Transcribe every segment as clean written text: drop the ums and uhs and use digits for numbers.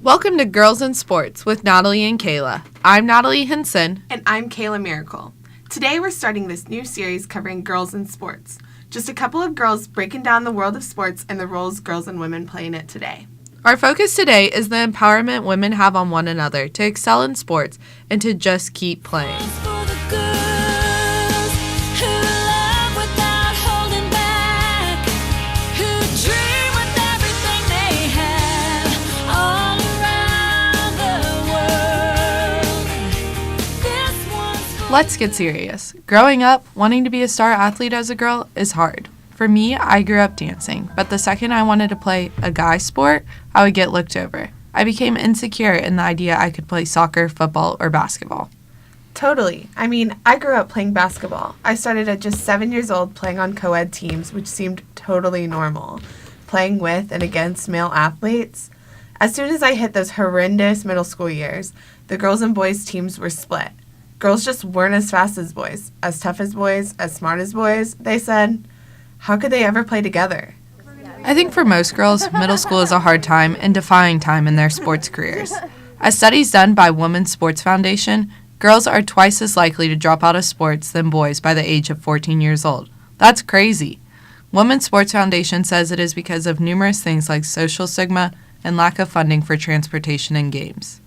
Welcome to Girls in Sports with Natalie and Kayla. I'm Natalie Hinson. And I'm Kayla Miracle. Today we're starting this new series covering girls in sports. Just a couple of girls breaking down the world of sports and the roles girls and women play in it today. Our focus today is the empowerment women have on one another to excel in sports and to just keep playing. Let's get serious. Growing up, wanting to be a star athlete as a girl is hard. For me, I grew up dancing, but the second I wanted to play a guy sport, I would get looked over. I became insecure in the idea I could play soccer, football, or basketball. Totally. I grew up playing basketball. I started at just 7 years old playing on co-ed teams, which seemed totally normal. Playing with and against male athletes. As soon as I hit those horrendous middle school years, the girls and boys teams were split. Girls just weren't as fast as boys, as tough as boys, as smart as boys, they said. How could they ever play together? I think for most girls, middle school is a hard time and defying time in their sports careers. As studies done by Women's Sports Foundation, girls are twice as likely to drop out of sports than boys by the age of 14 years old. That's crazy. Women's Sports Foundation says it is because of numerous things like social stigma and lack of funding for transportation and games.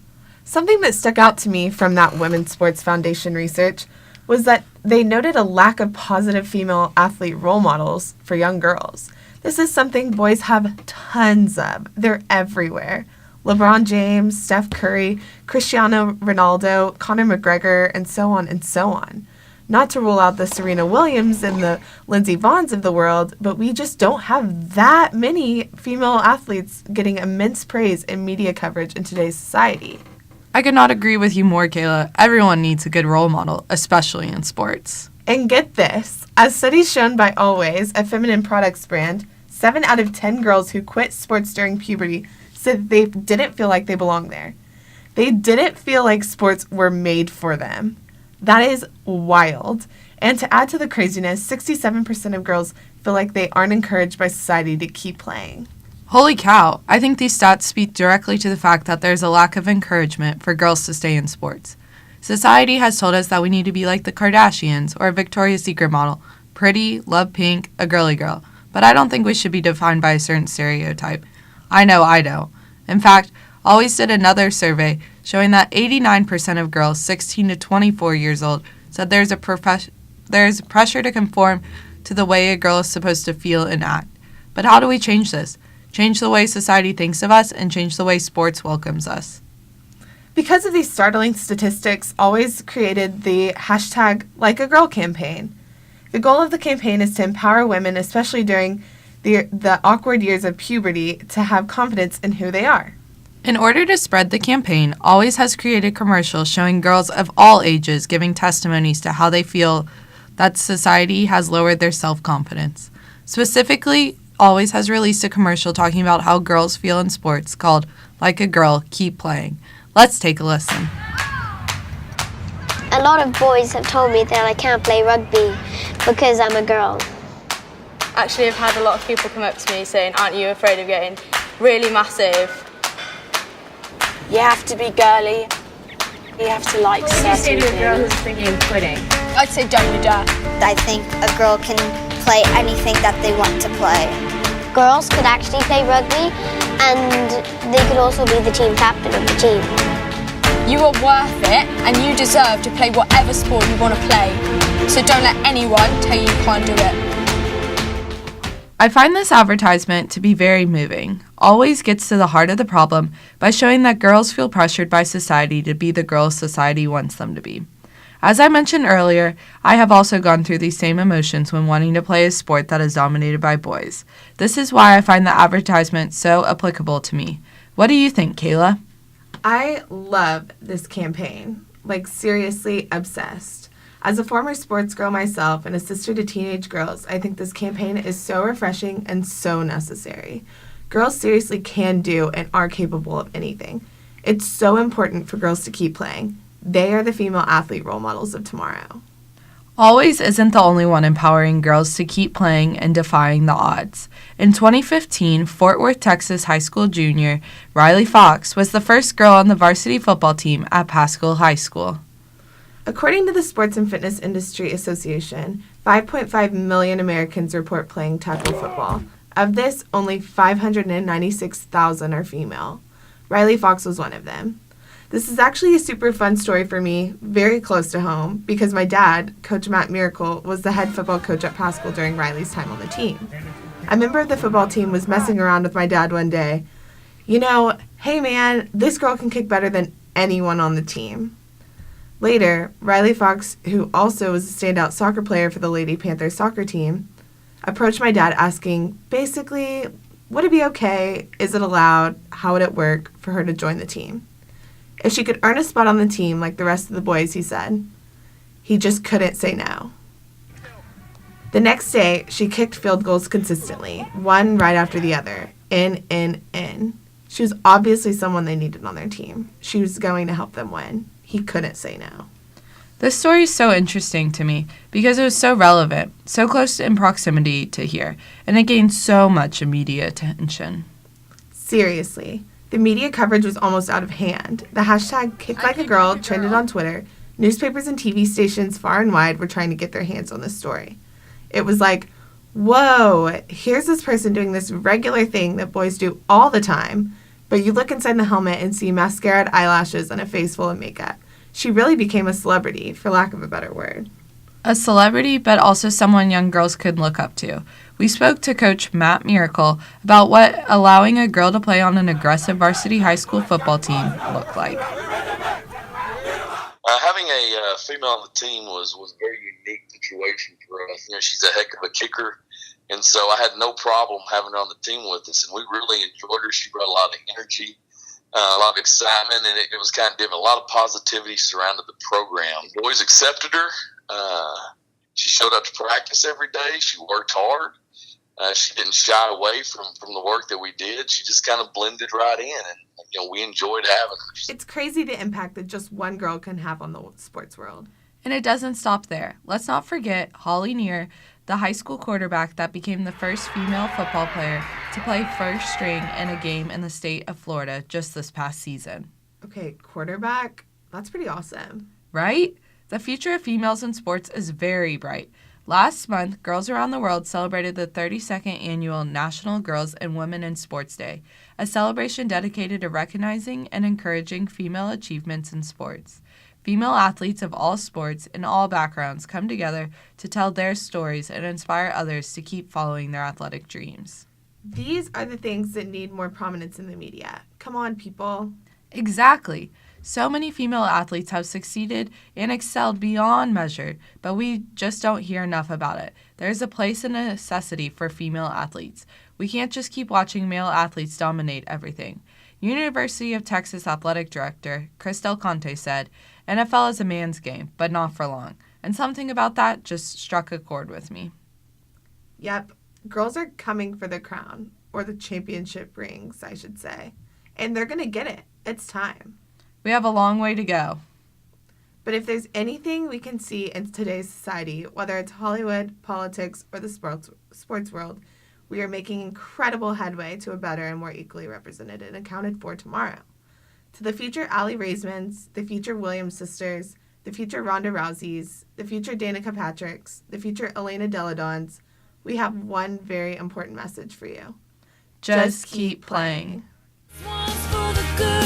Something that stuck out to me from that Women's Sports Foundation research was that they noted a lack of positive female athlete role models for young girls. This is something boys have tons of. They're everywhere. LeBron James, Steph Curry, Cristiano Ronaldo, Conor McGregor, and so on and so on. Not to rule out the Serena Williams and the Lindsey Vonns of the world, but we just don't have that many female athletes getting immense praise and media coverage in today's society. I could not agree with you more, Kayla. Everyone needs a good role model, especially in sports. And get this, as studies shown by Always, a feminine products brand, 7 out of 10 girls who quit sports during puberty said they didn't feel like they belonged there. They didn't feel like sports were made for them. That is wild. And to add to the craziness, 67% of girls feel like they aren't encouraged by society to keep playing. Holy cow, I think these stats speak directly to the fact that there's a lack of encouragement for girls to stay in sports. Society has told us that we need to be like the Kardashians or a Victoria's Secret model, pretty, love pink, a girly girl, but I don't think we should be defined by a certain stereotype. I know I don't. In fact, Always did another survey showing that 89% of girls 16 to 24 years old said there's pressure to conform to the way a girl is supposed to feel and act. But how do we change this? Change the way society thinks of us, and change the way sports welcomes us. Because of these startling statistics, Always created the hashtag Like a Girl campaign. The goal of the campaign is to empower women, especially during the awkward years of puberty, to have confidence in who they are. In order to spread the campaign, Always has created commercials showing girls of all ages giving testimonies to how they feel that society has lowered their self-confidence. Specifically, Always has released a commercial talking about how girls feel in sports called Like a Girl, Keep Playing. Let's take a listen. A lot of boys have told me that I can't play rugby because I'm a girl. Actually, I've had a lot of people come up to me saying, aren't you afraid of getting really massive? You have to be girly. You have to like certain things. What would you say to a girl who's thinking of quitting? I'd say don't do that. I think a girl can play anything that they want to play. Girls could actually play rugby and they could also be the team captain of the team. You are worth it and you deserve to play whatever sport you want to play. So don't let anyone tell you can't do it. I find this advertisement to be very moving. Always gets to the heart of the problem by showing that girls feel pressured by society to be the girls society wants them to be. As I mentioned earlier, I have also gone through these same emotions when wanting to play a sport that is dominated by boys. This is why I find the advertisement so applicable to me. What do you think, Kayla? I love this campaign. Seriously obsessed. As a former sports girl myself and a sister to teenage girls, I think this campaign is so refreshing and so necessary. Girls seriously can do and are capable of anything. It's so important for girls to keep playing. They are the female athlete role models of tomorrow. Always isn't the only one empowering girls to keep playing and defying the odds. In 2015, Fort Worth, Texas high school junior Riley Fox was the first girl on the varsity football team at Pascal High School. According to the Sports and Fitness Industry Association, 5.5 million Americans report playing tackle football. Of this, only 596,000 are female. Riley Fox was one of them. This is actually a super fun story for me, very close to home, because my dad, Coach Matt Miracle, was the head football coach at Pascal during Riley's time on the team. A member of the football team was messing around with my dad one day. Hey man, this girl can kick better than anyone on the team. Later, Riley Fox, who also was a standout soccer player for the Lady Panthers soccer team, approached my dad asking, basically, would it be okay? Is it allowed? How would it work for her to join the team? If she could earn a spot on the team like the rest of the boys, he said. He just couldn't say no. The next day, she kicked field goals consistently, one right after the other, in. She was obviously someone they needed on their team. She was going to help them win. He couldn't say no. This story is so interesting to me because it was so relevant, so close in proximity to here, and it gained so much media attention. Seriously, the media coverage was almost out of hand. The hashtag #KickLikeAGirl trended on Twitter. Newspapers and TV stations far and wide were trying to get their hands on this story. It was like, whoa, here's this person doing this regular thing that boys do all the time, but you look inside the helmet and see mascara, eyelashes, and a face full of makeup. She really became a celebrity, for lack of a better word. A celebrity, but also someone young girls could look up to. We spoke to Coach Matt Miracle about what allowing a girl to play on an aggressive varsity high school football team looked like. Having a female on the team was a very unique situation for us. She's a heck of a kicker, and so I had no problem having her on the team with us, and we really enjoyed her. She brought a lot of energy, a lot of excitement, and it was kind of different. A lot of positivity surrounded the program. The boys accepted her. She showed up to practice every day. She worked hard. She didn't shy away from the work that we did. She just kind of blended right in, and we enjoyed having her. It's crazy the impact that just one girl can have on the sports world. And it doesn't stop there. Let's not forget Holly Neer, the high school quarterback that became the first female football player to play first string in a game in the state of Florida just this past season. Okay, quarterback? That's pretty awesome. Right? The future of females in sports is very bright. Last month, girls around the world celebrated the 32nd annual National Girls and Women in Sports Day, a celebration dedicated to recognizing and encouraging female achievements in sports. Female athletes of all sports and all backgrounds come together to tell their stories and inspire others to keep following their athletic dreams. These are the things that need more prominence in the media. Come on, people. Exactly. So many female athletes have succeeded and excelled beyond measure, but we just don't hear enough about it. There's a place and a necessity for female athletes. We can't just keep watching male athletes dominate everything. University of Texas athletic director Chris Del Conte said, "NFL is a man's game, but not for long." And something about that just struck a chord with me. Yep, girls are coming for the crown, or the championship rings, I should say. And they're going to get it. It's time. We have a long way to go. But if there's anything we can see in today's society, whether it's Hollywood, politics, or the sports world, we are making incredible headway to a better and more equally represented and accounted for tomorrow. To the future Allie Raismans, the future Williams sisters, the future Ronda Rouseys, the future Danica Patricks, the future Elena Deladons, we have one very important message for you. Just keep playing. One's for the good.